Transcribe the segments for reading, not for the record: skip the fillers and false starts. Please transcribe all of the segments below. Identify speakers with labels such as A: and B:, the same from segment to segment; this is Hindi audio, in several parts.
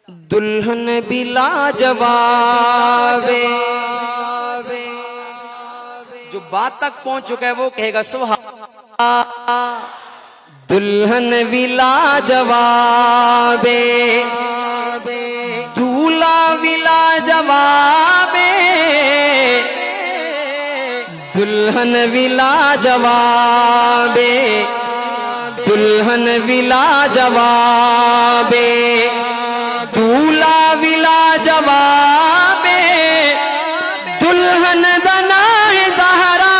A: दुल्हन भी लाजवाब, जो बात तक पहुंच चुका है वो कहेगा सुभान। दुल्हन भी लाजवाब, दूल्हा भी लाजवाब, दुल्हन भी लाजवाब, दुल्हन भी लाजवाब, दूल्हा भी लाजवाब, दुल्हन दा नाम है ज़हरा,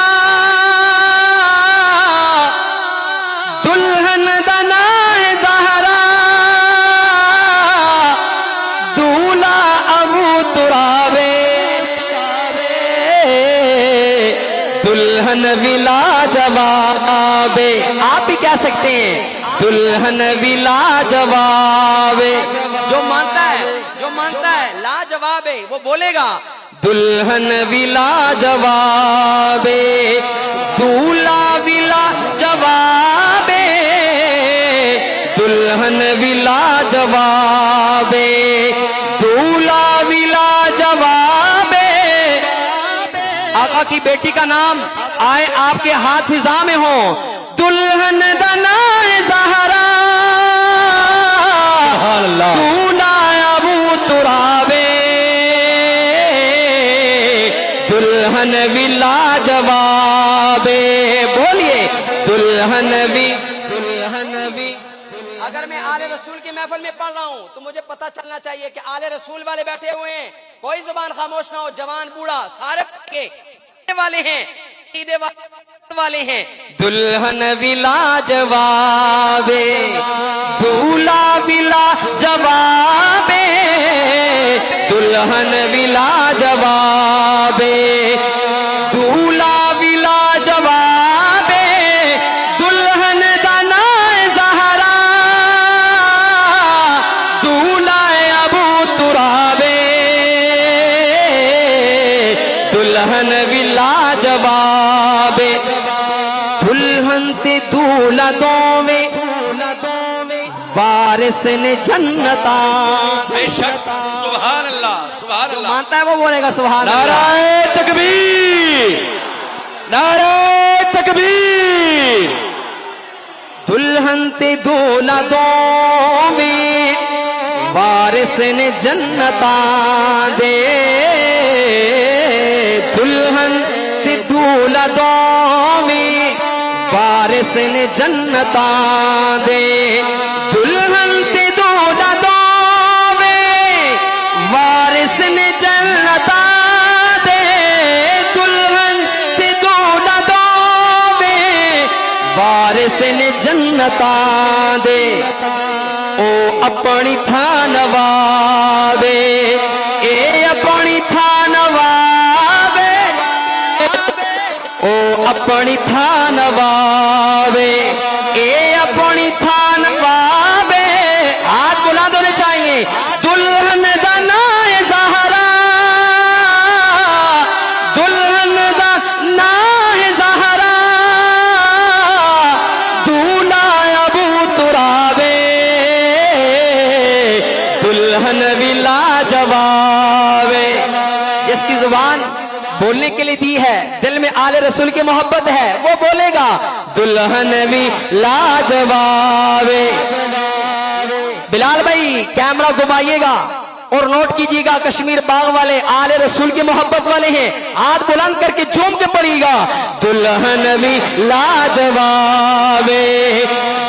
A: दुल्हन दा नाम है ज़हरा, दूल्हा अबू तुराबे, दुल्हन भी लाजवाब। आप भी कह सकते हैं दुल्हन भी लाजवाब। जो मानता है लाजवाब है वो बोलेगा दुल्हन भी लाजवाब, दूल्हा भी लाजवाब, दुल्हन भी लाजवाब, दूल्हा भी लाजवाब। आका की बेटी का नाम आए आपके हाथ फिजा में हो, दुल्हन दा नाम है ज़हरा, दूल्हा अबू तुराबे, दुल्हन भी लाजवाबे। बोलिए दुल्हन भी। अगर मैं आले रसूल की महफिल में पढ़ रहा हूं तो मुझे पता चलना चाहिए कि आले रसूल वाले बैठे हुए हैं, कोई जुबान खामोश ना हो, जवान बूढ़ा सारे वाले हैं, वाले हैं। दुल्हन भी लाजवाबे, दूल्हा भी लाजवाबे, दुल्हन भी लाजवाबे, दूल्हा भी लाजवाबे, दुल्हन दा नाम है ज़हरा, दूल्हा अबू तुराबे, दुल्हन भी लाजवाबे। दुल्हन ते दूल्हा दोवें वारिस ने जन्नता।
B: सुभान अल्लाह, सुभान अल्लाह।
A: मानता है वो बोलेगा सुभान अल्लाह।
B: नाराए तकबीर, नाराए तकबीर।
A: दुल्हन ते दूल्हा दोवें वारिस ने जन्नता दे, दुल्हन ते दूल्हा दोवें वारिस ने जन्नता दे, दुल्हन ते दूल्हा दोवें वारिस ने जन्नता दे, दुल्हन ते दूल्हा दोवें वारिस ने जन्नता दे। ओ अपनी थान नवाबे, ए अपनी थान नवाबे, ओ अपनी थान नवाबे, ए अपनी थान नवाबे। हाथ बुलंद होने चाहिए। दुल्हन दा नाम है ज़हरा, दुल्हन दा नाम है ज़हरा, दूल्हा अबू तुराबे, दुल्हन भी लाजवाब। जिसकी जुबान बोलने के लिए दी है, दिल में आले रसूल की मोहब्बत है, वो बोलेगा दुल्हन भी लाजवाब। बिलाल भाई कैमरा घुमाइएगा और नोट कीजिएगा, कश्मीर बाग वाले आले रसूल की मोहब्बत वाले हैं, हाथ बुलंद करके झूम के पड़िएगा। दुल्हन भी लाजवाब,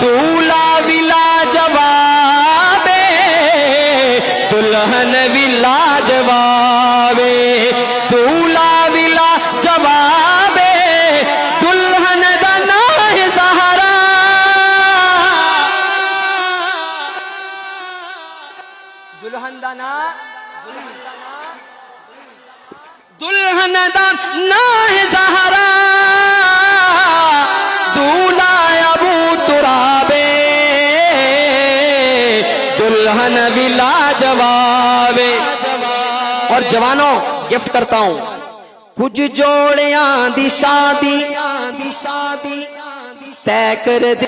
A: दूल्हा भी लाजवाब, दुल्हन भी लाजवाब, दूल्हा भी लाजवाब, दुल्हन दा नाम है ज़हरा, दुल्हन दा नाम, दुल्हन दा नाम है ज़हरा, दूल्हा अबू तुराबे, दुल्हन भी लाजवाब। और जवानों गिफ्ट करता हूं, कुछ जोड़ियां दी शादी तय कर दे,